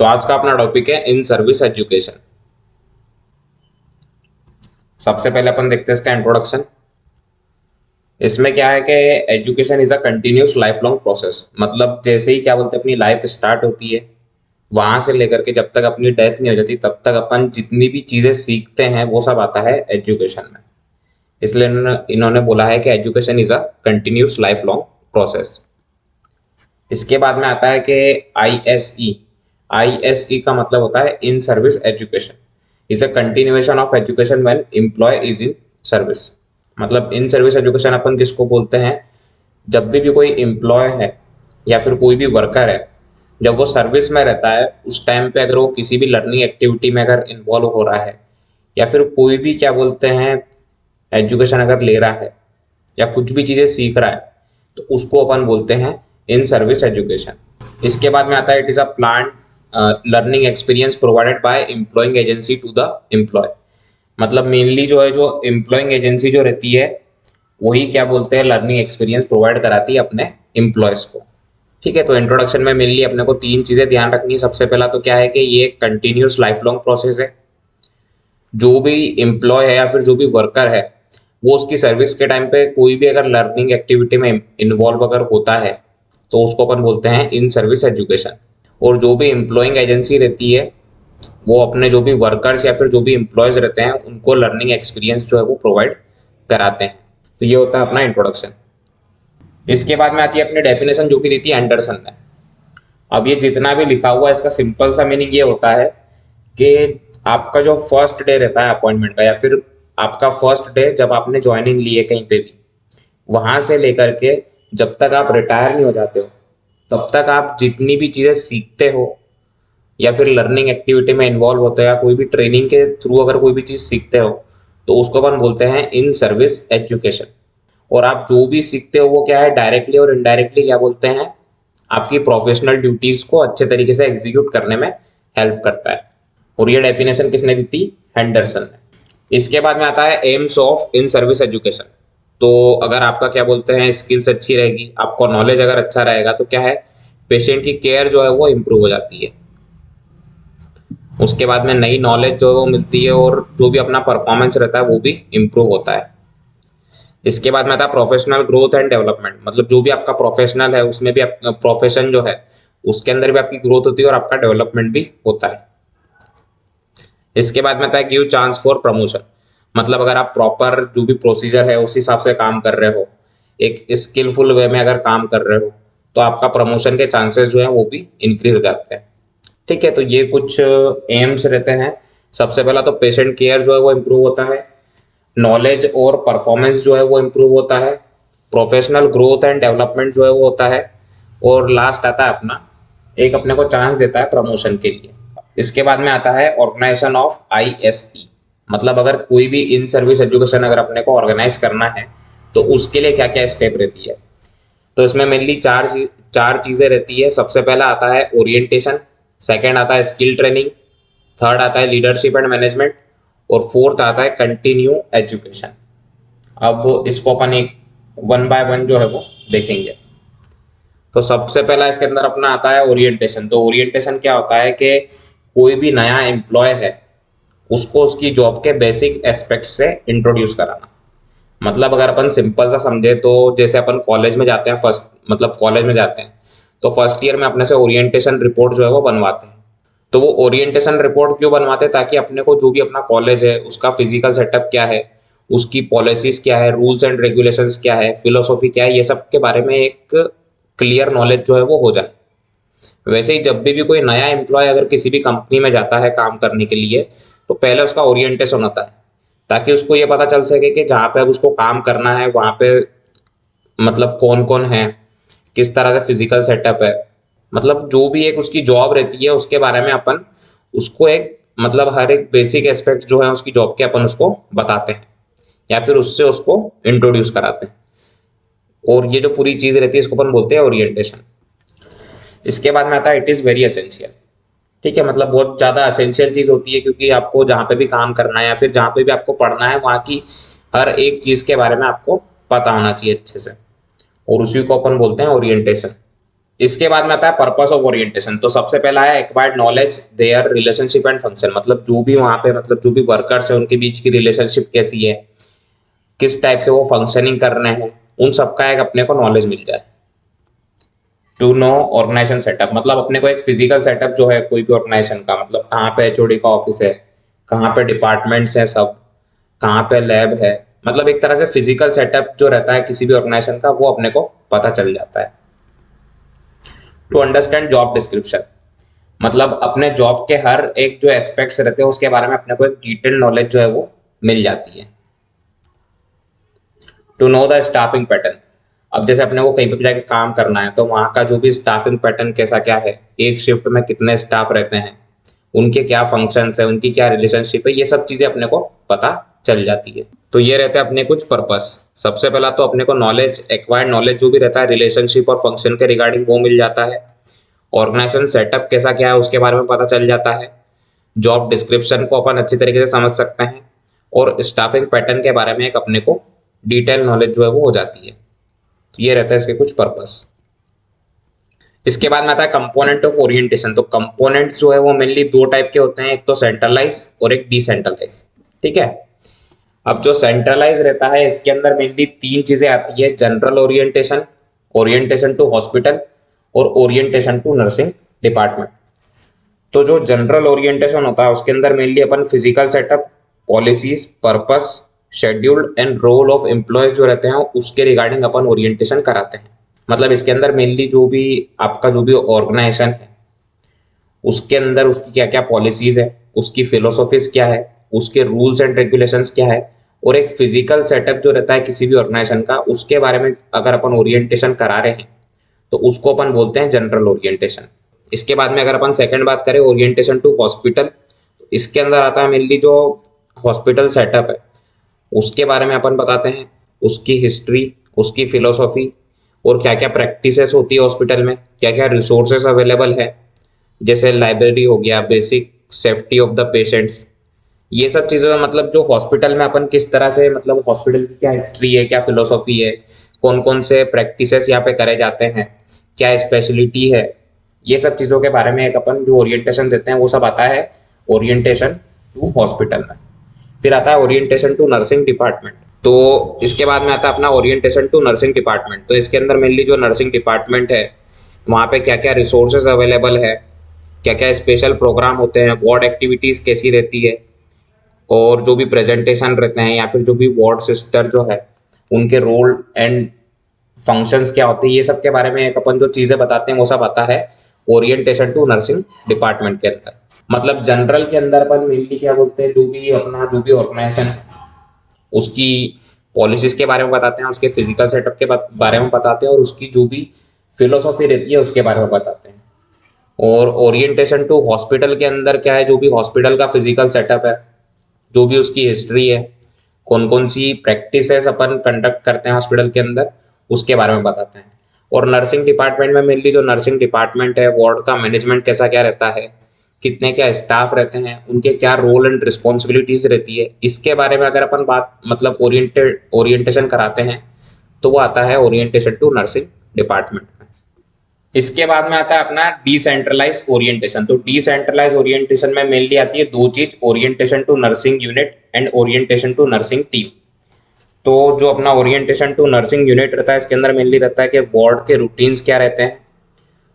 तो आज का अपना टॉपिक है इन सर्विस एजुकेशन। सबसे पहले अपन देखते हैं इसका इंट्रोडक्शन। इसमें क्या है कि education is a continuous life long process. मतलब जैसे ही क्या बोलते हैं अपनी लाइफ स्टार्ट होती है, वहां से लेकर के जब तक अपनी डेथ नहीं हो जाती तब तक अपन जितनी भी चीजें सीखते हैं वो सब आता है एजुकेशन में। इसलिए इन्होंने बोला है कि education is a continuous life long process. इसके बाद में आता है कि ISE। ISE का मतलब होता है in service education is a continuation of education when employ is in service. मतलब इन सर्विस एजुकेशन अपन किसको बोलते हैं? जब भी कोई एम्प्लॉय है या फिर कोई भी वर्कर है, जब वो सर्विस में रहता है उस टाइम पे अगर वो किसी भी लर्निंग एक्टिविटी में अगर इन्वॉल्व हो रहा है या फिर कोई भी क्या बोलते हैं एजुकेशन अगर ले रहा है या कुछ भी चीज़ें सीख रहा है, तो उसको अपन बोलते हैं इन सर्विस एजुकेशन। इसके बाद में आता है it is a plan learning experience provided by employing agency to the employ. मतलब मेनली जो है जो एम्प्लॉइंग एजेंसी जो रहती है वही क्या बोलते हैं लर्निंग एक्सपीरियंस प्रोवाइड कराती है अपने एम्प्लॉयज़ को। ठीक है, तो इंट्रोडक्शन में मेनली अपने को तीन चीज़ें ध्यान रखनी है। सबसे पहला तो क्या है कि ये कंटिन्यूस लाइफ लॉन्ग प्रोसेस है। जो भी एम्प्लॉय है या फिर जो भी वर्कर है वो उसकी सर्विस के टाइम पे कोई भी अगर लर्निंग एक्टिविटी में इन्वॉल्व अगर होता है तो उसको अपन बोलते हैं इन सर्विस एजुकेशन। और जो भी एम्प्लॉइंग एजेंसी रहती है वो अपने जो भी वर्कर्स या फिर जो भी एम्प्लॉयज रहते हैं उनको लर्निंग एक्सपीरियंस जो है वो प्रोवाइड कराते हैं। तो ये होता है अपना इंट्रोडक्शन। इसके बाद में आती है अपनी डेफिनेशन जो कि दी थी एंडरसन ने। अब ये जितना भी लिखा हुआ है इसका सिंपल सा मीनिंग ये होता है कि आपका जो फर्स्ट डे रहता है अपॉइंटमेंट का या फिर आपका फर्स्ट डे जब आपने ज्वाइनिंग ली है कहीं पे भी, वहां से लेकर के जब तक आप रिटायर नहीं हो जाते हो तब तक आप जितनी भी चीजें सीखते हो या फिर लर्निंग एक्टिविटी में इन्वॉल्व होते हो या कोई भी ट्रेनिंग के थ्रू अगर कोई भी चीज सीखते हो तो उसको अपन बोलते हैं इन सर्विस एजुकेशन। और आप जो भी सीखते हो वो क्या है डायरेक्टली और इनडायरेक्टली क्या बोलते हैं आपकी प्रोफेशनल ड्यूटीज को अच्छे तरीके से एग्जीक्यूट करने में हेल्प करता है। और ये डेफिनेशन किसने दी थी? हेंडरसन ने। इसके बाद में आता है AIIMS of in service education. तो अगर आपका क्या बोलते हैं स्किल्स अच्छी रहेगी, आपको नॉलेज अगर अच्छा रहेगा तो क्या है पेशेंट की केयर जो है वो इम्प्रूव हो जाती है। उसके बाद में नई नॉलेज जो है वो मिलती है और जो भी अपना परफॉर्मेंस रहता है वो भी इम्प्रूव होता है। इसके बाद में आता है प्रोफेशनल ग्रोथ एंड डेवलपमेंट। मतलब जो भी आपका प्रोफेशनल है उसमें भी प्रोफेशन जो है उसके अंदर भी आपकी ग्रोथ होती है और आपका डेवलपमेंट भी होता है। इसके बाद में आता है गिव चांस फॉर प्रमोशन। मतलब अगर आप प्रॉपर जो भी प्रोसीजर है उस हिसाब से काम कर रहे हो, एक स्किलफुल वे में अगर काम कर रहे हो तो आपका प्रमोशन के चांसेस जो है वो भी इंक्रीज हो जाते हैं। ठीक है, तो ये कुछ एम्स रहते हैं। सबसे पहला तो पेशेंट केयर जो है वो इम्प्रूव होता है, नॉलेज और परफॉर्मेंस जो है वो इम्प्रूव होता है, प्रोफेशनल ग्रोथ एंड डेवलपमेंट जो है वो होता है, और लास्ट आता है अपना एक अपने को चांस देता है प्रमोशन के लिए। इसके बाद में आता है ऑर्गेनाइजेशन ऑफ ISE। मतलब अगर कोई भी इन सर्विस एजुकेशन अगर अपने को ऑर्गेनाइज करना है तो उसके लिए क्या क्या स्टेप रहती है। तो इसमें मेनली चार चीज़ें रहती है। सबसे पहला आता है ओरिएंटेशन, सेकंड आता है स्किल ट्रेनिंग, थर्ड आता है लीडरशिप एंड मैनेजमेंट, और फोर्थ आता है कंटिन्यू एजुकेशन। अब इसको अपन एक वन बाय वन जो है वो देखेंगे। तो सबसे पहला इसके अंदर अपना आता है ओरिएंटेशन। तो ओरिएंटेशन क्या होता है कि कोई भी नया एम्प्लॉय है उसको उसकी जॉब के बेसिक एस्पेक्ट से इंट्रोड्यूस कराना। मतलब अगर अपन सिंपल सा समझे तो जैसे अपन कॉलेज में जाते हैं फर्स्ट मतलब कॉलेज में जाते हैं तो फर्स्ट ईयर में अपने से ओरिएंटेशन रिपोर्ट जो है वो बनवाते हैं। तो वो ओरिएंटेशन रिपोर्ट क्यों बनवाते हैं? ताकि अपने को जो भी अपना कॉलेज है उसका फिजिकल सेटअप क्या है, उसकी पॉलिसीज क्या है, रूल्स एंड रेगुलेशंस क्या है, फिलोसॉफी क्या है, ये सब के बारे में एक क्लियर नॉलेज जो है वो हो जाए। वैसे ही जब भी कोई नया एम्प्लॉय अगर किसी भी कंपनी में जाता है काम करने के लिए तो पहले उसका ओरिएंटेशन होता है ताकि उसको ये पता चल सके कि जहाँ पे अब उसको काम करना है वहाँ पे मतलब कौन कौन है, किस तरह से फिजिकल सेटअप है, मतलब जो भी एक उसकी जॉब रहती है उसके बारे में अपन उसको एक मतलब हर एक बेसिक एस्पेक्ट जो है उसकी जॉब के अपन उसको बताते हैं या फिर उससे उसको इंट्रोड्यूस कराते हैं। और ये जो पूरी चीज रहती है इसको अपन बोलते हैं ओरिएंटेशन। इसके बाद में आता है इट इज वेरी एसेंशियल। ठीक है, मतलब बहुत ज़्यादा असेंशियल चीज़ होती है क्योंकि आपको जहाँ पे भी काम करना है या फिर जहाँ पे भी आपको पढ़ना है वहाँ की हर एक चीज़ के बारे में आपको पता होना चाहिए अच्छे से, और उसी को अपन बोलते हैं ओरिएंटेशन। इसके बाद में आता है पर्पस ऑफ ओरिएंटेशन। तो सबसे पहला है acquired knowledge, their relationship and function, मतलब जो भी वहां पे मतलब जो भी वर्कर्स है उनके बीच की रिलेशनशिप कैसी है, किस टाइप से वो फंक्शनिंग कर रहे हैं, उन सबका एक अपने को नॉलेज मिल जाए। टू नो ऑर्गेनाइजेशन सेटअप, मतलब अपने को एक फिजिकल सेटअप जो है कोई भी ऑर्गेनाइजेशन का, मतलब कहाँ पे एचओडी का ऑफिस है, कहाँ पे डिपार्टमेंट्स हैं सब, कहाँ पे लैब है, मतलब एक तरह से फिजिकल सेटअप जो रहता है किसी भी ऑर्गेनाइजेशन का वो अपने को पता चल जाता है। टू अंडरस्टैंड जॉब डिस्क्रिप्शन, मतलब अपने जॉब के हर एक जो एस्पेक्ट्स रहते हैं उसके बारे में अपने को एक डिटेल नॉलेज जो है वो मिल जाती है। To know the staffing pattern, अब जैसे अपने को कहीं पर जाके काम करना है तो वहाँ का जो भी स्टाफिंग पैटर्न कैसा क्या है, एक शिफ्ट में कितने स्टाफ रहते हैं, उनके क्या फंक्शंस है, उनकी क्या रिलेशनशिप है, ये सब चीजें अपने को पता चल जाती है। तो ये रहते हैं अपने कुछ पर्पस। सबसे पहला तो अपने को नॉलेज, एक्वायर्ड नॉलेज जो भी रहता है रिलेशनशिप और फंक्शन के रिगार्डिंग वो मिल जाता है। ऑर्गेनाइजेशन सेटअप कैसा क्या है उसके बारे में पता चल जाता है। जॉब डिस्क्रिप्शन को अपन अच्छी तरीके से समझ सकते हैं और स्टाफिंग पैटर्न के बारे में एक अपने को डिटेल नॉलेज जो है वो हो जाती है। तो ये रहता है इसके कुछ पर्पस। इसके बाद में आता है कंपोनेंट ऑफ ओरिएंटेशन। तो कंपोनेंट्स जो है वो मेनली दो टाइप के होते हैं, एक तो सेंट्रलाइज और एक डिसेंट्रलाइज। ठीक है, अब जो सेंट्रलाइज रहता है इसके अंदर मेनली तीन चीजें आती है, general orientation, orientation to hospital और ओरिएंटेशन टू नर्सिंग डिपार्टमेंट। तो जो जनरल ओरिएंटेशन होता है उसके अंदर मेनली अपन physical setup, policies, purpose, scheduled and role of employees जो रहते हैं उसके रिगार्डिंग अपन ओरिएंटेशन कराते हैं। मतलब इसके अंदर मेनली जो भी आपका जो भी ऑर्गेनाइजेशन है उसके अंदर उसकी क्या क्या पॉलिसीज है, उसकी फिलोसॉफीज क्या है, उसके रूल्स एंड रेगुलेशंस क्या है, और एक फिजिकल सेटअप जो रहता है किसी भी ऑर्गेनाइजेशन का उसके बारे में अगर अपन ओरिएंटेशन करा रहे हैं तो उसको अपन बोलते हैं जनरल ओरिएंटेशन। इसके बाद में अगर अपन सेकंड बात करें ओरिएंटेशन टू हॉस्पिटल, इसके अंदर आता है मेनली जो हॉस्पिटल सेटअप है उसके बारे में अपन बताते हैं, उसकी हिस्ट्री, उसकी फिलोसॉफी और क्या क्या प्रैक्टिसेस होती है हॉस्पिटल में, क्या क्या रिसोर्सेस अवेलेबल है, जैसे लाइब्रेरी हो गया, basic safety of the patients, ये सब चीज़ें, मतलब जो हॉस्पिटल में अपन किस तरह से, मतलब हॉस्पिटल की क्या हिस्ट्री है, क्या फिलोसॉफी है, कौन कौन से प्रैक्टिसेस यहाँ पे करे जाते हैं, क्या स्पेशलिटी है, ये सब चीज़ों के बारे में एक अपन जो ओरिएंटेशन देते हैं वो सब आता है ओरिएंटेशन टू हॉस्पिटल में। फिर आता है ओरिएंटेशन टू नर्सिंग डिपार्टमेंट। तो इसके बाद में आता है अपना ओरिएंटेशन टू नर्सिंग डिपार्टमेंट। तो इसके अंदर मेनली जो नर्सिंग डिपार्टमेंट है वहाँ पे क्या क्या रिसोर्सेज अवेलेबल है, क्या क्या स्पेशल प्रोग्राम होते हैं, वार्ड एक्टिविटीज़ कैसी रहती है, और जो भी प्रेजेंटेशन रहते हैं या फिर जो भी वार्ड सिस्टर जो है उनके रोल एंड फंक्शंस क्या होते हैं, ये सब के बारे में एक अपन जो चीज़ें बताते हैं वो सब आता है ओरिएंटेशन टू नर्सिंग डिपार्टमेंट के अंदर। मतलब जनरल के अंदर अपन मेनली क्या बोलते हैं, जो भी अपना जो भी ऑर्गेनाइजेशन है उसकी पॉलिसीज के बारे में बताते हैं, उसके फिजिकल सेटअप के बारे में बताते हैं और उसकी जो भी फिलोसॉफी रहती है उसके बारे में बताते हैं। और ओरिएंटेशन टू हॉस्पिटल के अंदर क्या है, जो भी हॉस्पिटल का फिजिकल सेटअप है, जो भी उसकी हिस्ट्री है, कौन कौन सी प्रैक्टिसेस अपन कंडक्ट करते हैं हॉस्पिटल के अंदर उसके बारे में बताते हैं। और नर्सिंग डिपार्टमेंट में मेनली जो नर्सिंग डिपार्टमेंट है वार्ड का मैनेजमेंट कैसा क्या रहता है, कितने क्या स्टाफ रहते हैं, उनके क्या रोल एंड रिस्पॉन्सिबिलिटीज रहती है, इसके बारे में अगर अपन बात मतलब ओरिएंटेशन कराते हैं तो वो आता है ओरिएंटेशन टू नर्सिंग डिपार्टमेंट में। इसके बाद में आता है अपना डिसेंट्रलाइज ओरिएंटेशन। तो डिसेंट्रलाइज ओरिएंटेशन में मेनली आती है दो चीज, orientation to nursing unit and orientation to nursing team. तो जो अपना ओरिएंटेशन टू नर्सिंग यूनिट रहता है इसके अंदर मेनली रहता है कि वार्ड के रूटीन्स क्या रहते हैं,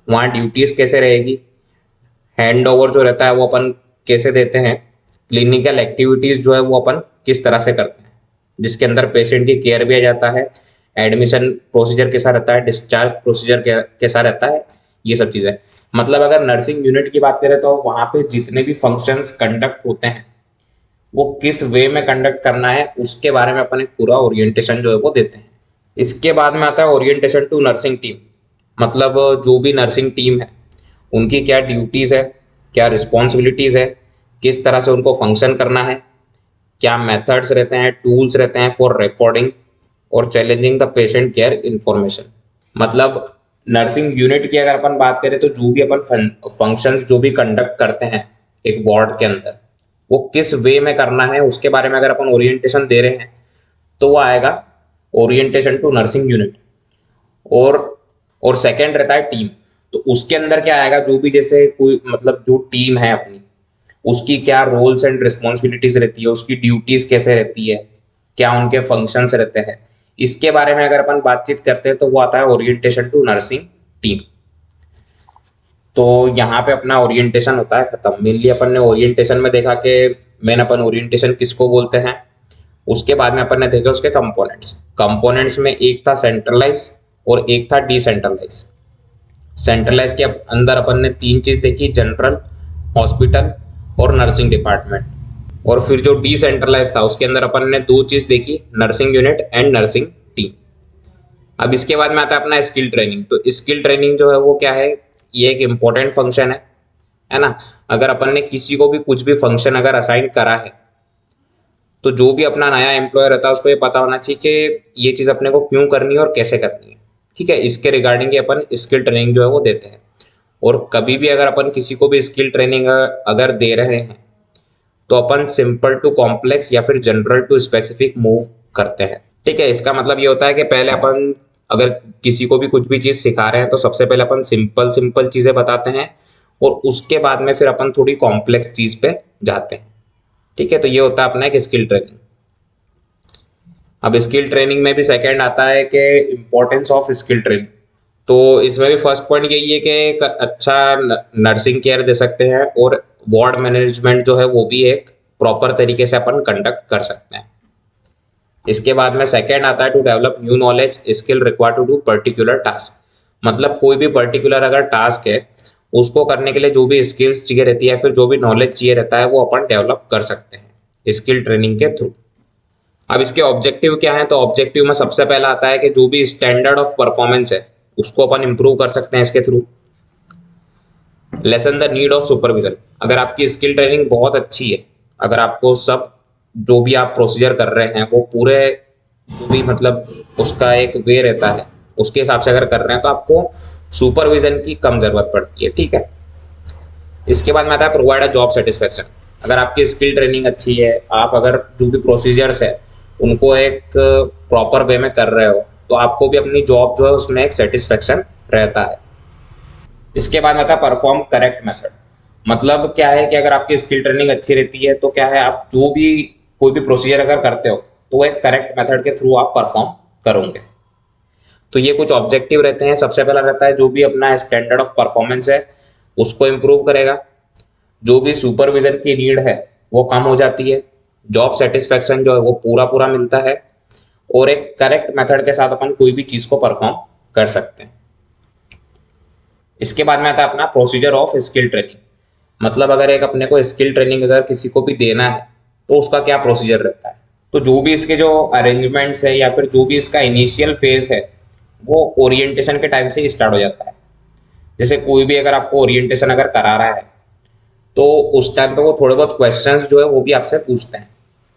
वहाँ ड्यूटीज कैसे रहेगी, हैंड ओवर जो रहता है वो अपन कैसे देते हैं, क्लिनिकल एक्टिविटीज जो है वो अपन किस तरह से करते हैं, जिसके अंदर पेशेंट की केयर भी आ जाता है, एडमिशन प्रोसीजर कैसा रहता है, डिस्चार्ज प्रोसीजर कैसा रहता है, ये सब चीज़ें। मतलब अगर नर्सिंग यूनिट की बात करें तो वहाँ पे जितने भी फंक्शंस कंडक्ट होते हैं वो किस वे में कंडक्ट करना है उसके बारे में अपन एक पूरा ओरिएंटेशन जो है वो देते हैं। इसके बाद में आता है ओरिएंटेशन टू नर्सिंग टीम। मतलब जो भी नर्सिंग टीम है उनकी क्या ड्यूटीज़ है, क्या रिस्पॉन्सिबिलिटीज़ है, किस तरह से उनको फंक्शन करना है, क्या मेथड्स रहते हैं, टूल्स रहते हैं फॉर रिकॉर्डिंग और challenging the patient care information. मतलब नर्सिंग यूनिट की अगर अपन बात करें तो जो भी अपन फंक्शन जो भी कंडक्ट करते हैं एक वार्ड के अंदर वो किस वे में करना है उसके बारे में अगर अपन ओरिएंटेशन दे रहे हैं तो वो आएगा ओरिएंटेशन टू नर्सिंग यूनिट। और और सेकंड रहता है टीम। तो उसके अंदर क्या आएगा, जो भी जैसे कोई मतलब जो टीम है अपनी, उसकी क्या रोल्स एंड रिस्पॉन्सिबिलिटीज रहती है, उसकी ड्यूटीज कैसे रहती है, क्या उनके फंक्शंस रहते हैं, इसके बारे में अगर अपन बातचीत करते हैं तो वो आता है ओरिएंटेशन टू नर्सिंग टीम। तो यहाँ पे अपना ओरिएंटेशन होता है खत्म। मेनली अपन ने ओरिएंटेशन में देखा कि मेन अपन ओरिएंटेशन किसको बोलते हैं। उसके बाद में अपन ने देखे उसके कंपोनेंट्स। कंपोनेंट्स में एक था सेंट्रलाइज और एक था डिसेंट्रलाइज। सेंट्रलाइज के अंदर अपन ने तीन चीज देखी, जनरल, हॉस्पिटल और नर्सिंग डिपार्टमेंट। और फिर जो डिसेंट्रलाइज था उसके अंदर अपन ने दो चीज देखी, nursing unit and nursing team. अब इसके बाद में आता है अपना स्किल ट्रेनिंग। तो स्किल ट्रेनिंग जो है वो क्या है, ये एक इंपॉर्टेंट फंक्शन है ना। अगर अपन ने किसी को भी कुछ भी फंक्शन अगर असाइन करा है तो जो भी अपना नया एम्प्लॉयर रहता है उसको ये पता होना चाहिए कि ये चीज़ अपने को क्यों करनी है और कैसे करनी है। ठीक है, इसके रिगार्डिंग ये अपन स्किल ट्रेनिंग जो है वो देते हैं। और कभी भी अगर अपन किसी को भी स्किल ट्रेनिंग अगर दे रहे हैं तो अपन सिंपल टू कॉम्प्लेक्स या फिर जनरल टू स्पेसिफिक मूव करते हैं। ठीक है, इसका मतलब ये होता है कि पहले अपन अगर किसी को भी कुछ भी चीज़ सिखा रहे हैं तो सबसे पहले अपन सिंपल सिंपल चीज़ें बताते हैं और उसके बाद में फिर अपन थोड़ी कॉम्प्लेक्स चीज़ पे जाते हैं। ठीक है, तो ये होता है अपना एक स्किल ट्रेनिंग। अब स्किल ट्रेनिंग में भी सेकंड आता है कि इम्पोर्टेंस ऑफ स्किल ट्रेनिंग। तो इसमें भी फर्स्ट पॉइंट यही है कि एक अच्छा नर्सिंग केयर दे सकते हैं और वार्ड मैनेजमेंट जो है वो भी एक प्रॉपर तरीके से अपन कंडक्ट कर सकते हैं। इसके बाद में सेकंड आता है to develop new knowledge skill required to do particular task. मतलब कोई भी पर्टिकुलर अगर टास्क है उसको करने के लिए जो भी स्किल्स चाहिए रहती है, फिर जो भी नॉलेज चाहिए रहता है वो अपन डेवलप कर सकते हैं स्किल ट्रेनिंग के थ्रू। अब इसके ऑब्जेक्टिव क्या है, तो ऑब्जेक्टिव में सबसे पहला आता है कि जो भी स्टैंडर्ड ऑफ परफॉर्मेंस है उसको अपन इंप्रूव कर सकते हैं इसके through. Lesson the need of supervision. अगर आपकी स्किल ट्रेनिंग बहुत अच्छी है, अगर आपको सब जो भी आप प्रोसीजर कर रहे हैं वो पूरे जो भी मतलब उसका एक वे रहता है उसके हिसाब से अगर कर रहे हैं तो आपको सुपरविजन की कम जरूरत पड़ती है। ठीक है, इसके बाद में आता है प्रोवाइड अ जॉब सेटिस्फेक्शन। अगर आपकी स्किल ट्रेनिंग अच्छी है, आप अगर जो भी प्रोसीजर्स है उनको एक प्रॉपर वे में कर रहे हो तो आपको भी अपनी जॉब जो है उसमें एक सेटिस्फेक्शन रहता है। इसके बाद में आता है परफॉर्म करेक्ट मेथड। मतलब क्या है कि अगर आपकी स्किल ट्रेनिंग अच्छी रहती है तो क्या है, आप जो भी कोई भी प्रोसीजर अगर करते हो तो वो एक करेक्ट मेथड के थ्रू आप परफॉर्म करोगे। तो ये कुछ ऑब्जेक्टिव रहते हैं। सबसे पहला रहता है जो भी अपना स्टैंडर्ड ऑफ परफॉर्मेंस है उसको इम्प्रूव करेगा, जो भी सुपरविजन की नीड है वो कम हो जाती है, जॉब सेटिस्फेक्शन जो है वो पूरा पूरा मिलता है और एक करेक्ट मेथड के साथ अपन कोई भी चीज को परफॉर्म कर सकते हैं। इसके बाद में आता है अपना प्रोसीजर ऑफ स्किल ट्रेनिंग। मतलब अगर एक अपने को स्किल ट्रेनिंग अगर किसी को भी देना है तो उसका क्या प्रोसीजर रहता है। तो जो भी इसके जो अरेंजमेंट्स है या फिर जो भी इसका इनिशियल फेज है वो ओरिएंटेशन के टाइम से ही स्टार्ट हो जाता है। जैसे कोई भी अगर आपको ओरिएंटेशन अगर करा रहा है तो उस टाइम पे वो थोड़े बहुत क्वेश्चंस जो है वो भी आपसे पूछते हैं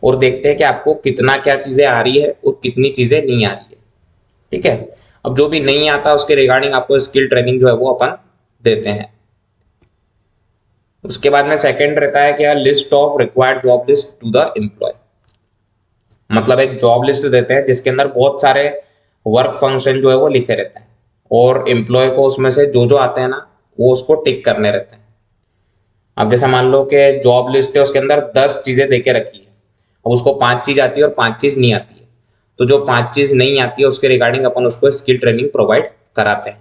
और देखते हैं कि आपको कितना क्या चीज़ें आ रही है और कितनी चीज़ें नहीं आ रही है। ठीक है, अब जो भी नहीं आता उसके रिगार्डिंग आपको स्किल ट्रेनिंग जो है वो अपन देते हैं। उसके बाद में सेकंड रहता है क्या, list of required job list to the employ. मतलब एक जॉब लिस्ट देते हैं जिसके अंदर बहुत सारे वर्क फंक्शन जो है वो लिखे रहते हैं और एम्प्लॉय को उसमें से जो जो आते हैं ना वो उसको टिक करने रहते हैं। अब जैसे मान लो कि जॉब लिस्ट है उसके अंदर 10 चीजें देके रखी है, अब उसको 5 चीज आती है और 5 चीज नहीं आती है, तो जो 5 चीज नहीं आती है उसके रिगार्डिंग अपन उसको स्किल ट्रेनिंग प्रोवाइड कराते हैं।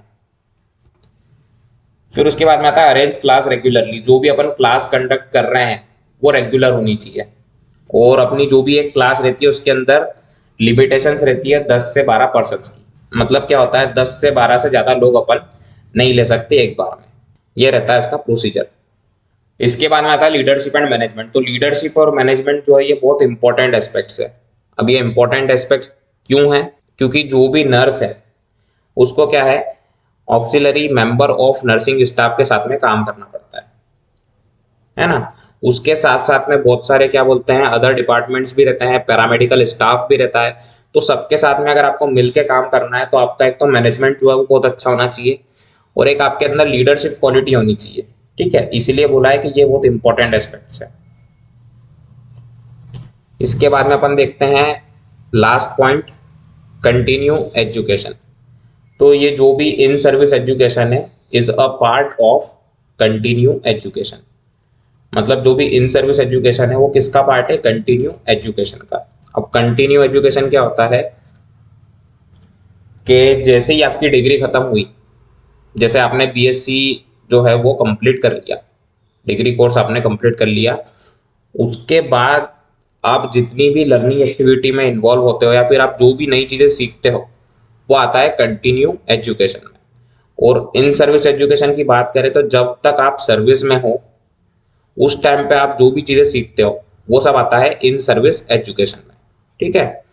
फिर उसके बाद में आता है अरेंज क्लास रेगुलरली। जो भी अपन क्लास कंडक्ट कर रहे हैं वो रेगुलर होनी चाहिए और अपनी जो भी एक क्लास रहती है उसके अंदर लिमिटेशंस रहती है 10 से 12 पर्सन्स की। मतलब क्या होता है, 10 से 12 से ज़्यादा लोग अपन नहीं ले सकते एक बार में। ये रहता है इसका प्रोसीजर। इसके बाद में आता है लीडरशिप एंड मैनेजमेंट। तो लीडरशिप और मैनेजमेंट जो है ये बहुत इंपॉर्टेंट एस्पेक्ट्स है। अब ये इंपॉर्टेंट एस्पेक्ट क्यों है, क्योंकि जो भी नर्स है उसको क्या है, auxiliary member of nursing staff के साथ में काम करना पड़ता है ना। उसके साथ साथ में बहुत सारे क्या बोलते हैं अदर डिपार्टमेंट्स भी रहते हैं, पैरामेडिकल स्टाफ भी रहता है। तो सबके साथ में अगर आपको मिलके काम करना है तो आपका एक तो मैनेजमेंट जो है वो बहुत अच्छा होना चाहिए और एक आपके अंदर लीडरशिप क्वालिटी होनी चाहिए। ठीक है, इसीलिए बोला है कि ये बहुत इंपॉर्टेंट एस्पेक्ट्स है। इसके बाद में अपन देखते हैं लास्ट पॉइंट, कंटिन्यू एजुकेशन। तो ये जो भी इन सर्विस एजुकेशन है is a part of continue education. मतलब जो भी इन सर्विस एजुकेशन है वो किसका पार्ट है? कंटिन्यू एजुकेशन का। अब कंटिन्यू एजुकेशन क्या होता है कि जैसे ही आपकी डिग्री खत्म हुई, जैसे आपने बीएससी जो है वो कंप्लीट कर लिया, डिग्री कोर्स आपने कंप्लीट कर लिया, उसके बाद आप जितनी भी लर्निंग एक्टिविटी में इन्वॉल्व होते हो या फिर आप जो भी नई चीज़ें सीखते हो वो आता है कंटिन्यू एजुकेशन में। और इन सर्विस एजुकेशन की बात करें तो जब तक आप सर्विस में हो उस टाइम पे आप जो भी चीज़ें सीखते हो वो सब आता है इन सर्विस एजुकेशन में। ठीक है,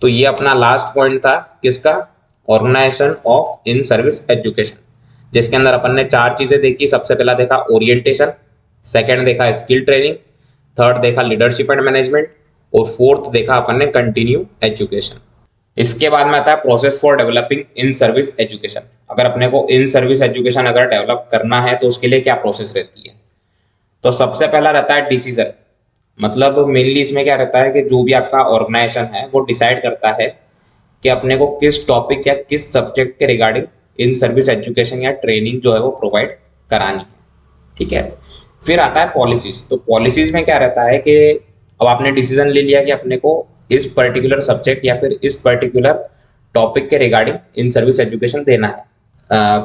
तो ये अपना लास्ट पॉइंट था किसका? Organisation of in service education, जिसके अंदर अपन ने चार चीज़ें देखी। सबसे पहला देखा ओरिएंटेशन, सेकंड देखा स्किल ट्रेनिंग, थर्ड देखा लीडरशिप एंड मैनेजमेंट, और फोर्थ देखा अपन ने कंटिन्यू एजुकेशन। इसके बाद में आता है process for developing in service education. अगर अपने को इन सर्विस एजुकेशन अगर डेवलप करना है तो उसके लिए क्या प्रोसेस रहती है? तो सबसे पहला रहता है डिसीजन। मतलब मेनली इसमें क्या रहता है कि जो भी आपका ऑर्गेनाइजेशन है वो डिसाइड करता है कि अपने को किस टॉपिक या किस सब्जेक्ट के रिगार्डिंग इन सर्विस एजुकेशन या ट्रेनिंग जो है वो प्रोवाइड करानी है। ठीक है, फिर आता है पॉलिसीज। तो पॉलिसीज में क्या रहता है कि अब आपने डिसीजन ले लिया कि अपने को इस पर्टिकुलर सब्जेक्ट या फिर इस पर्टिकुलर टॉपिक के रिगार्डिंग इन सर्विस एजुकेशन देना है।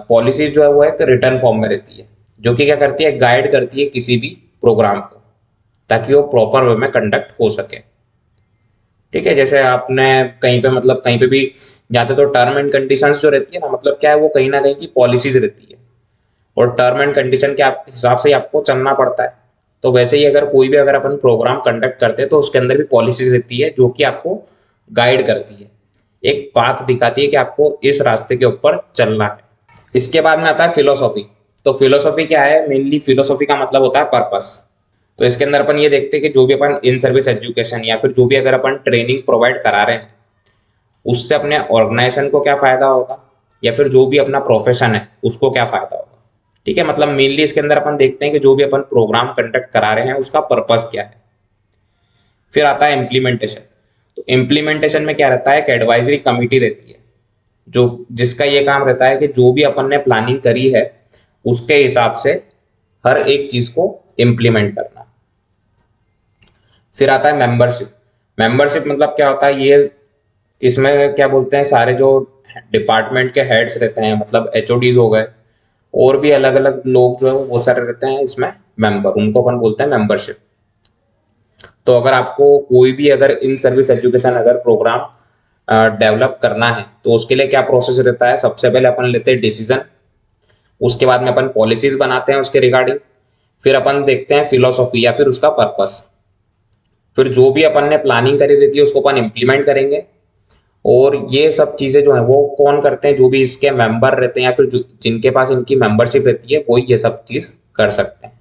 पॉलिसीज जो है वो एक रिटर्न फॉर्म में रहती है, जो कि क्या करती है? गाइड करती है किसी भी प्रोग्राम को, ताकि वो प्रॉपर वे में कंडक्ट हो सके। ठीक है, जैसे आपने कहीं पे मतलब कहीं पे भी जाते तो टर्म एंड कंडीशंस जो रहती है ना, मतलब क्या है, वो कहीं ना कहीं की पॉलिसीज रहती है और टर्म एंड कंडीशन के आप हिसाब से ही आपको चलना पड़ता है। तो वैसे ही अगर कोई भी अगर अपन प्रोग्राम कंडक्ट करते हैं तो उसके अंदर भी पॉलिसीज रहती है जो कि आपको गाइड करती है, एक पाथ दिखाती है कि आपको इस रास्ते के ऊपर चलना है। इसके बाद में आता है फिलोसॉफी। तो फिलोसॉफी क्या है? मेनली फिलोसॉफी का मतलब होता है पर्पस। तो इसके अंदर अपन ये देखते हैं कि जो भी अपन इन सर्विस एजुकेशन या फिर जो भी अगर अपन ट्रेनिंग प्रोवाइड करा रहे हैं उससे अपने ऑर्गेनाइजेशन को क्या फायदा होगा, या फिर जो भी अपना प्रोफेशन है उसको क्या फायदा होगा। ठीक है, मतलब मेनली इसके अंदर अपन देखते हैं कि जो भी अपन प्रोग्राम कंडक्ट करा रहे हैं उसका पर्पस क्या है। फिर आता है इम्प्लीमेंटेशन। तो इम्प्लीमेंटेशन में क्या रहता है? एक एडवाइजरी कमिटी रहती है जो जिसका ये काम रहता है कि जो भी अपन ने प्लानिंग करी है उसके हिसाब से हर एक चीज को इम्प्लीमेंट करना। फिर आता है मेंबरशिप। मेंबरशिप मतलब क्या होता है? ये इसमें क्या बोलते हैं, सारे जो डिपार्टमेंट के हेड्स रहते हैं, मतलब एचओडीज हो गए और भी अलग अलग लोग जो है वो बहुत सारे रहते हैं इसमें मेंबर, उनको अपन बोलते हैं मेंबरशिप। तो अगर आपको कोई भी अगर इन सर्विस एजुकेशन अगर प्रोग्राम डेवलप करना है तो उसके लिए क्या प्रोसेस रहता है? सबसे पहले अपन लेते हैं डिसीजन, उसके बाद में अपन पॉलिसीज बनाते हैं उसके रिगार्डिंग, फिर अपन देखते हैं फिलोसॉफी या फिर उसका पर्पस, फिर जो भी अपन ने प्लानिंग करी रहती है उसको अपन इम्प्लीमेंट करेंगे। और ये सब चीजें जो है वो कौन करते हैं? जो भी इसके मेंबर रहते हैं या फिर जिनके पास इनकी मेंबरशिप रहती है वो ये सब चीज कर सकते हैं।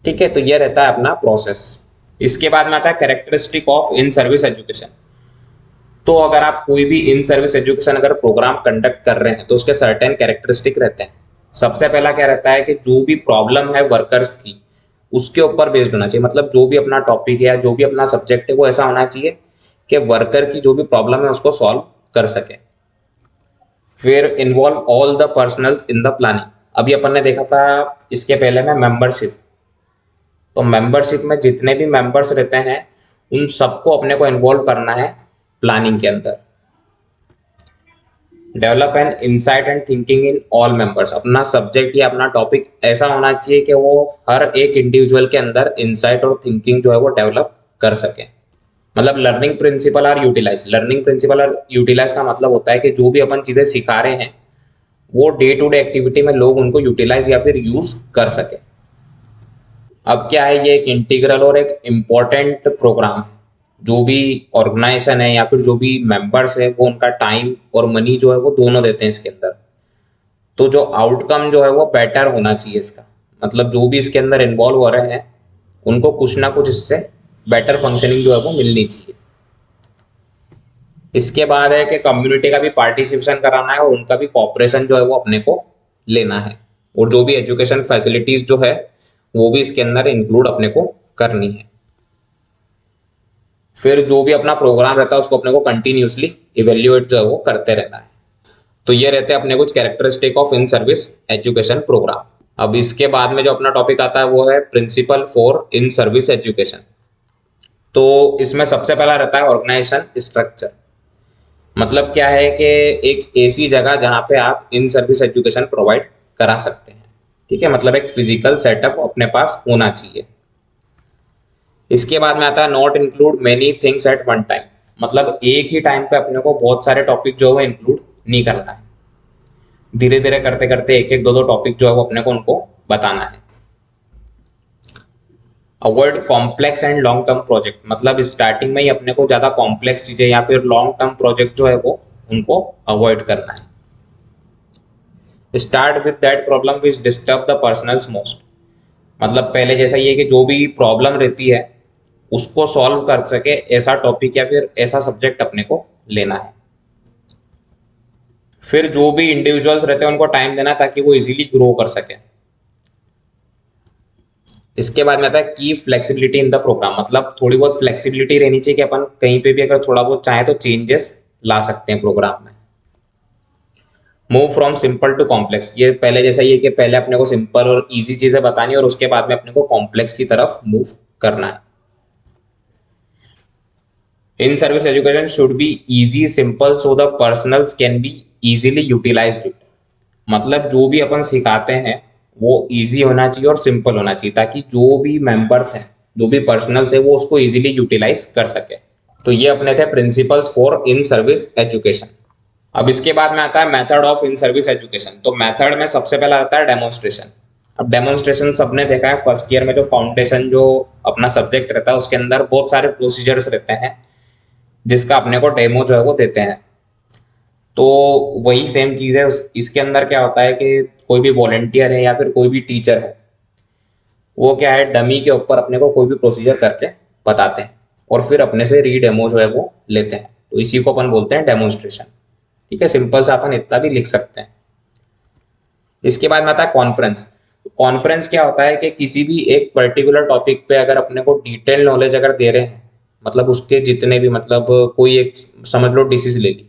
ठीक है, तो ये रहता है अपना प्रोसेस। इसके बाद में आता है characteristic of in service education. तो अगर आप कोई भी इन सर्विस एजुकेशन अगर प्रोग्राम कंडक्ट कर रहे हैं तो उसके सर्टेन कैरेक्टरिस्टिक रहते हैं। सबसे पहला क्या रहता है कि जो भी प्रॉब्लम है वर्कर्स की उसके ऊपर बेस्ड होना चाहिए। मतलब जो भी अपना टॉपिक है या जो भी अपना सब्जेक्ट है वो ऐसा होना चाहिए कि वर्कर की जो भी प्रॉब्लम है उसको सॉल्व कर सके। फिर involve all the personnels in the planning. अभी अपन ने देखा था इसके पहले में मेंबरशिप। तो मेंबरशिप में जितने भी मेंबर्स रहते हैं उन सबको अपने को इन्वॉल्व करना है प्लानिंग के अंदर। Develop an insight and thinking in all members. अपना सब्जेक्ट या अपना टॉपिक ऐसा होना चाहिए कि वो हर एक इंडिविजुअल के अंदर इंसाइट और थिंकिंग जो है वो डेवलप कर सके। मतलब learning principle are utilise. Learning principle और यूटिलाइज का मतलब होता है कि जो भी अपन चीजें सिखा रहे हैं वो डे टू डे एक्टिविटी में लोग उनको यूटिलाइज या फिर यूज कर सके। अब क्या है, ये एक इंटीग्रल और एक इम्पॉर्टेंट प्रोग्राम है। जो भी ऑर्गेनाइजेशन है या फिर जो भी मेंबर्स है वो उनका टाइम और मनी जो है वो दोनों देते हैं इसके अंदर। तो जो आउटकम जो है वो बेटर होना चाहिए इसका। मतलब जो भी इसके अंदर इन्वॉल्व हो रहे हैं उनको कुछ ना कुछ इससे बेटर फंक्शनिंग जो है वो मिलनी चाहिए। इसके बाद है कि कम्युनिटी का भी पार्टिसिपेशन कराना है और उनका भी कॉपरेशन जो है वो अपने को लेना है। और जो भी एजुकेशन फैसिलिटीज जो है वो भी इसके अंदर इंक्लूड अपने को करनी है। फिर जो भी अपना प्रोग्राम रहता है उसको अपने को कंटिन्यूसली इवेल्युएट जो है वो करते रहना है। तो ये रहते हैं अपने कुछ characteristic of in service education programme. अब इसके बाद में जो अपना टॉपिक आता है वो है principle for in service education. तो इसमें सबसे पहला रहता है ऑर्गेनाइजेशन स्ट्रक्चर। मतलब क्या है कि एक ऐसी जगह जहाँ पे आप इन सर्विस एजुकेशन प्रोवाइड करा सकते हैं। ठीक है, मतलब एक फिजिकल सेटअप अपने पास होना चाहिए। इसके बाद में आता है not include many things at one time. मतलब एक ही टाइम पे अपने को बहुत सारे टॉपिक जो है इंक्लूड नहीं करना है, धीरे धीरे करते करते एक एक दो दो टॉपिक जो है वो अपने को उनको बताना है। Avoid complex and long term project. मतलब स्टार्टिंग में ही अपने को ज्यादा कॉम्प्लेक्स चीजें या फिर लॉन्ग टर्म प्रोजेक्ट जो है वो उनको अवॉइड करना है। Start with that problem which disturb the personnels most. मतलब पहले जैसा ये कि जो भी प्रॉब्लम रहती है उसको सॉल्व कर सके ऐसा टॉपिक या फिर ऐसा सब्जेक्ट अपने को लेना है। फिर जो भी इंडिविजुअल्स रहते हैं उनको टाइम देना ताकि वो इजीली ग्रो कर सके। इसके बाद में आता है की फ्लेक्सिबिलिटी इन द प्रोग्राम। मतलब थोड़ी बहुत फ्लेक्सिबिलिटी रहनी चाहिए कि अपन कहीं पे भी अगर थोड़ा बहुत चाहे तो चेंजेस ला सकते हैं प्रोग्राम में। Move from simple to complex. ये पहले जैसा ये कि पहले अपने को सिंपल और इजी चीजें बतानी और उसके बाद में अपने को कॉम्प्लेक्स की तरफ मूव करना है। In service education should be easy simple so the personnels can be easily utilise it. मतलब जो भी अपन सिखाते हैं वो इजी होना चाहिए और सिंपल होना चाहिए ताकि जो भी मेंबर्स हैं, जो भी पर्सनल्स है वो उसको इजीली यूटिलाइज कर सके। तो ये अपने थे principles for in service education. अब इसके बाद में आता है method of in service education. तो मेथड में सबसे पहला आता है डेमोन्स्ट्रेशन। अब डेमोन्स्ट्रेशन सबने देखा है फर्स्ट ईयर में जो फाउंडेशन जो अपना सब्जेक्ट रहता है उसके अंदर बहुत सारे प्रोसीजर्स रहते हैं जिसका अपने को डेमो जो है वो देते हैं। तो वही सेम चीज़ है इसके अंदर क्या होता है कि कोई भी वॉलेंटियर है या फिर कोई भी टीचर है वो क्या है डमी के ऊपर अपने को कोई भी प्रोसीजर करके बताते हैं और फिर अपने से री डेमो जो है वो लेते हैं। तो इसी को अपन बोलते हैं डेमोन्स्ट्रेशन। ठीक है, सिंपल सा अपन इतना भी लिख सकते हैं। इसके बाद में आता है कॉन्फ्रेंस। कॉन्फ्रेंस क्या होता है कि किसी भी एक पर्टिकुलर टॉपिक पे अगर अपने को डिटेल नॉलेज अगर दे रहे हैं, मतलब उसके जितने भी मतलब कोई एक समझ लो डिसीज ले ली,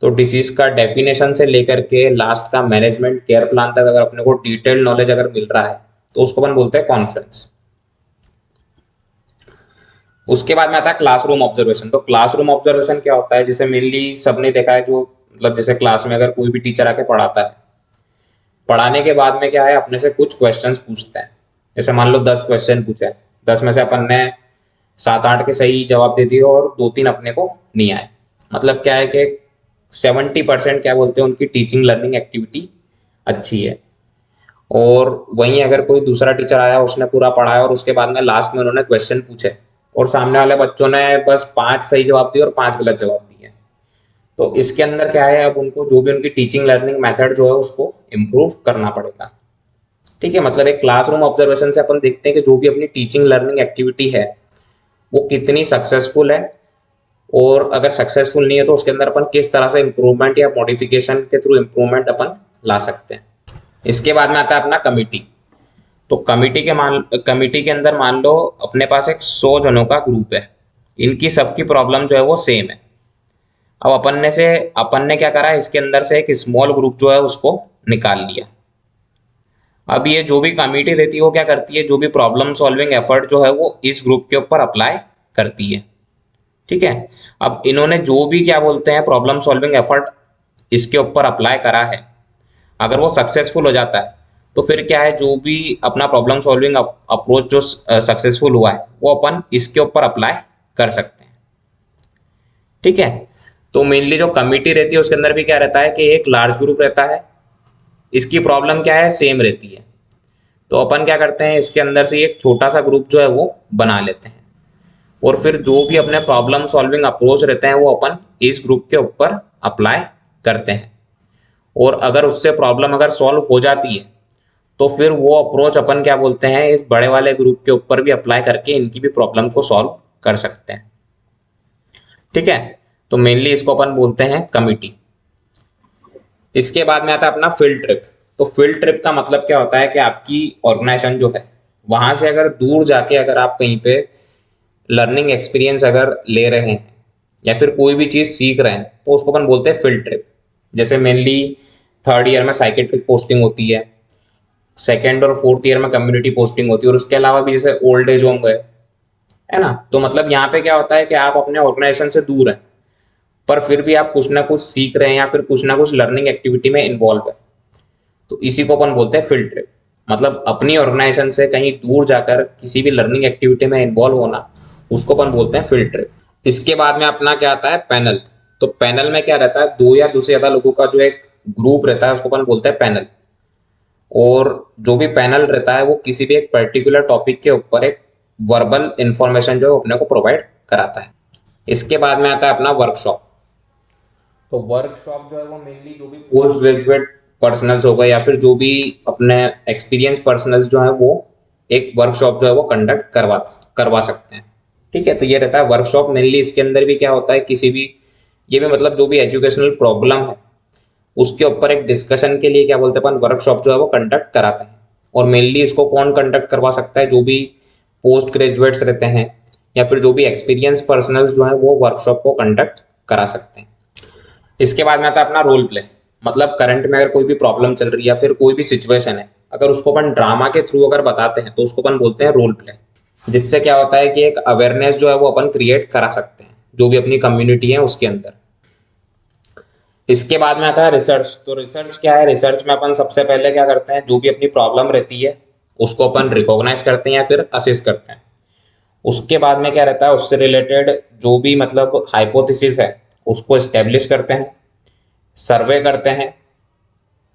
तो डिसीज का डेफिनेशन से लेकर के लास्ट का मैनेजमेंट केयर प्लान तक अगर अपने को डिटेल नॉलेज अगर मिल रहा है तो उसको अपन बोलते हैं कॉन्फ्रेंस। उसके बाद में आता है क्लासरूम ऑब्जर्वेशन। तो क्लासरूम ऑब्जर्वेशन क्या होता है, जैसे मेनली सबने देखा है जो मतलब जैसे क्लास में अगर कोई भी टीचर आके पढ़ाता है, पढ़ाने के बाद में क्या है अपने से कुछ क्वेश्चंस पूछते हैं। जैसे मान लो 10 क्वेश्चन पूछे, 10 में से अपन ने 7-8 के सही जवाब दे दिए और 2-3 अपने को नहीं आए। मतलब क्या है कि 70% क्या बोलते हैं उनकी टीचिंग लर्निंग एक्टिविटी अच्छी है। और वहीं अगर कोई दूसरा टीचर आया उसने पूरा पढ़ाया और उसके बाद में लास्ट में उन्होंने क्वेश्चन पूछे और सामने वाले बच्चों ने बस 5 सही जवाब दिए और 5 गलत जवाब दिए, तो इसके अंदर क्या है अब उनको जो भी उनकी टीचिंग लर्निंग मेथड जो है उसको इम्प्रूव करना पड़ेगा। ठीक है, मतलब एक क्लासरूम ऑब्जर्वेशन से अपन देखते हैं कि जो भी अपनी टीचिंग लर्निंग एक्टिविटी है वो कितनी सक्सेसफुल है, और अगर सक्सेसफुल नहीं है तो उसके अंदर अपन किस तरह से इम्प्रूवमेंट या मॉडिफिकेशन के थ्रू इम्प्रूवमेंट अपन ला सकते हैं। इसके बाद में आता है अपना कमिटी। तो कमिटी के अंदर मान लो अपने पास एक 100 जनों का ग्रुप है, इनकी सबकी प्रॉब्लम जो है वो सेम है। अब अपन ने क्या करा, इसके अंदर से एक स्मॉल ग्रुप जो है उसको निकाल लिया। अब ये जो भी कमिटी रहती है वो क्या करती है, जो भी प्रॉब्लम सॉल्विंग एफर्ट जो है वो इस ग्रुप के ऊपर अप्लाई करती है। ठीक है, अब इन्होंने जो भी क्या बोलते हैं प्रॉब्लम सॉल्विंग एफर्ट इसके ऊपर अप्लाई करा है, अगर वो सक्सेसफुल हो जाता है तो फिर क्या है जो भी अपना प्रॉब्लम सॉल्विंग अप्रोच जो सक्सेसफुल हुआ है वो अपन इसके ऊपर अप्लाई कर सकते हैं। ठीक है, तो मेनली जो कमिटी रहती है उसके अंदर भी क्या रहता है कि एक लार्ज ग्रुप रहता है, इसकी प्रॉब्लम क्या है सेम रहती है। तो अपन क्या करते हैं इसके अंदर से एक छोटा सा ग्रुप जो है वो बना लेते हैं और फिर जो भी अपने प्रॉब्लम सॉल्विंग अप्रोच रहते हैं वो अपन इस ग्रुप के ऊपर अप्लाई करते हैं। और अगर उससे प्रॉब्लम अगर सॉल्व हो जाती है तो फिर वो अप्रोच अपन क्या बोलते हैं इस बड़े वाले ग्रुप के ऊपर भी अप्लाई करके इनकी भी प्रॉब्लम को सॉल्व कर सकते हैं। ठीक है, तो मेनली इसको अपन बोलते हैं कमिटी। इसके बाद में आता है अपना फील्ड ट्रिप। तो फील्ड ट्रिप का मतलब क्या होता है कि आपकी ऑर्गेनाइजेशन जो है वहां से अगर दूर जाके अगर आप कहीं पे लर्निंग एक्सपीरियंस अगर ले रहे हैं या फिर कोई भी चीज सीख रहे हैं तो उसको अपन बोलते हैं फील्ड ट्रिप। जैसे मेनली थर्ड ईयर में साइकेट्रिक पोस्टिंग होती है, सेकेंड और फोर्थ ईयर में कम्युनिटी पोस्टिंग होती है, और उसके अलावा भी जैसे ओल्ड एज होम गए, है ना। तो मतलब यहाँ पे क्या होता है कि आप अपने ऑर्गेनाइजेशन से दूर हैं, पर फिर भी आप कुछ ना कुछ सीख रहे हैं या फिर कुछ ना कुछ लर्निंग एक्टिविटी में इन्वॉल्व है। तो इसी को अपन बोलते हैं फील्ड ट्रिप। मतलब अपनी ऑर्गेनाइजेशन से कहीं दूर जाकर किसी भी लर्निंग एक्टिविटी में इन्वॉल्व होना, उसको अपन बोलते हैं फील्ड ट्रिप। इसके बाद में अपना क्या आता है, पैनल। तो पैनल में क्या रहता है, दो या दो से ज्यादा लोगों का जो एक ग्रुप रहता है उसको अपन बोलते हैं पैनल। और जो भी पैनल रहता है वो किसी भी एक पर्टिकुलर टॉपिक के ऊपर एक वर्बल इंफॉर्मेशन जो है अपने को प्रोवाइड कराता है। इसके बाद में आता है अपना वर्कशॉप। तो वर्कशॉप जो है वो मेनली जो भी पोस्ट ग्रेजुएट पर्सनल्स हो गए या फिर जो भी अपने एक्सपीरियंस पर्सनल्स जो है वो एक वर्कशॉप जो है वो कंडक्ट करवा करवा सकते हैं। ठीक है, तो ये रहता है वर्कशॉप। मेनली इसके अंदर भी क्या होता है, किसी भी ये भी मतलब जो भी एजुकेशनल प्रॉब्लम है उसके ऊपर एक डिस्कशन के लिए क्या बोलते हैं अपन, वर्कशॉप जो है वो कंडक्ट कराते हैं। और मेनली इसको कौन कंडक्ट करवा सकता है, जो भी पोस्ट ग्रेजुएट्स रहते हैं या फिर जो भी एक्सपीरियंस पर्सनल्स जो है वो वर्कशॉप को कंडक्ट करा सकते हैं। इसके बाद में आता है अपना रोल प्ले। मतलब करंट में अगर कोई भी प्रॉब्लम चल रही है या फिर कोई भी सिचुएशन है, अगर उसको अपन ड्रामा के थ्रू अगर बताते हैं तो उसको अपन बोलते हैं रोल प्ले। जिससे क्या होता है कि एक अवेयरनेस जो है वो अपन क्रिएट करा सकते हैं जो भी अपनी कम्युनिटी है उसके अंदर। इसके बाद में आता है रिसर्च। तो रिसर्च क्या है, रिसर्च में अपन सबसे पहले क्या करते हैं, जो भी अपनी प्रॉब्लम रहती है उसको अपन रिकॉग्नाइज करते हैं या फिर असेस करते हैं। उसके बाद में क्या रहता है, उससे रिलेटेड जो भी मतलब हाइपोथेसिस है उसको एस्टेब्लिश करते हैं, सर्वे करते हैं,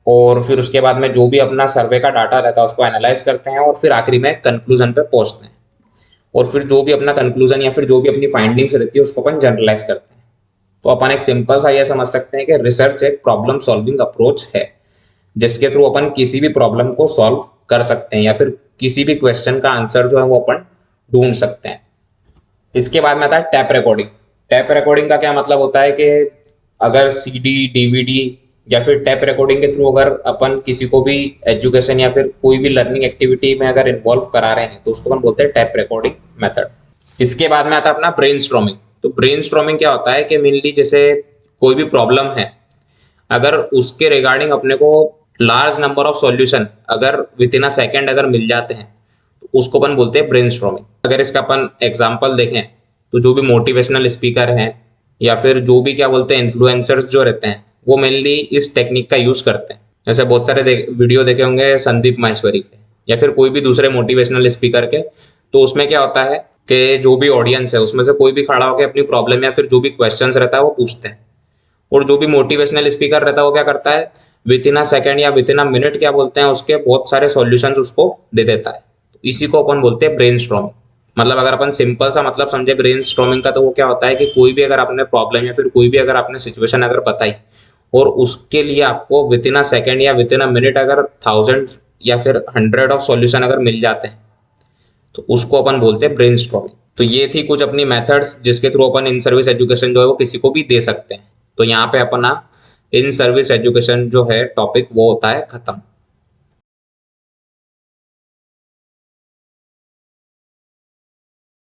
और फिर उसके बाद में जो भी अपना सर्वे का डाटा रहता है उसको एनालाइज करते हैं, और फिर आखिरी में कंक्लूजन पे पहुंचते हैं। और फिर जो भी अपना कंक्लूजन या फिर जो भी अपनी फाइंडिंग्स रहती है उसको अपन जनरलाइज करते हैं। तो अपन एक सिंपल सा ये समझ सकते हैं कि रिसर्च एक प्रॉब्लम सॉल्विंग अप्रोच है जिसके थ्रू अपन किसी भी प्रॉब्लम को सॉल्व कर सकते हैं या फिर किसी भी क्वेश्चन का आंसर जो है वो अपन ढूंढ सकते हैं। इसके बाद में आता है टैप रिकॉर्डिंग। टैप रिकॉर्डिंग का क्या मतलब होता है कि अगर सीडी, डीवीडी या फिर टैप रिकॉर्डिंग के थ्रू अगर अपन किसी को भी एजुकेशन या फिर कोई भी लर्निंग एक्टिविटी में अगर इन्वॉल्व करा रहे हैं तो उसको अपन बोलते हैं टैप रिकॉर्डिंग मेथड। इसके बाद में आता है अपना ब्रेनस्टॉर्मिंग। तो ब्रेनस्टॉर्मिंग क्या होता है कि मेनली जैसे कोई भी प्रॉब्लम है, अगर उसके रिगार्डिंग अपने को लार्ज नंबर ऑफ सॉल्यूशन अगर विद इन अ सेकेंड अगर मिल जाते हैं तो उसको अपन बोलते हैं ब्रेनस्टॉर्मिंग। अगर इसका अपन एग्जांपल देखें तो जो भी मोटिवेशनल स्पीकर हैं या फिर जो भी क्या बोलते हैं इन्फ्लुएंसर्स जो रहते हैं वो मेनली इस टेक्निक का यूज करते हैं। जैसे बहुत सारे वीडियो देखे होंगे संदीप माहेश्वरी के या फिर कोई भी दूसरे मोटिवेशनल स्पीकर के। तो उसमें क्या होता है कि जो भी ऑडियंस है उसमें से कोई भी खड़ा होकर अपनी प्रॉब्लम या फिर जो भी क्वेश्चंस रहता है वो पूछते हैं, और जो भी मोटिवेशनल स्पीकर रहता है वो क्या करता है, विद इन अ सेकेंड या विद इन अ मिनट क्या बोलते हैं उसके बहुत सारे सॉल्यूशंस उसको दे देता है। तो इसी को अपन बोलते हैं ब्रेनस्टॉर्मिंग। मतलब अगर अपन सिंपल सा मतलब समझे ब्रेनस्टॉर्मिंग का, तो वो क्या होता है कि कोई भी अगर आपने प्रॉब्लम या फिर कोई भी अगर आपने सिचुएशन अगर बताई और उसके लिए आपको विद इन अ सेकेंड या विद इन अ मिनट अगर 1000 या फिर 100 ऑफ सॉल्यूशन अगर मिल जाते हैं तो उसको अपन बोलते हैं ब्रेनस्टॉर्मिंग। तो ये थी कुछ अपनी मेथड्स जिसके थ्रू अपन इन सर्विस एजुकेशन जो है वो किसी को भी दे सकते हैं। तो यहाँ पे अपना इन सर्विस एजुकेशन जो है टॉपिक वो होता है खत्म।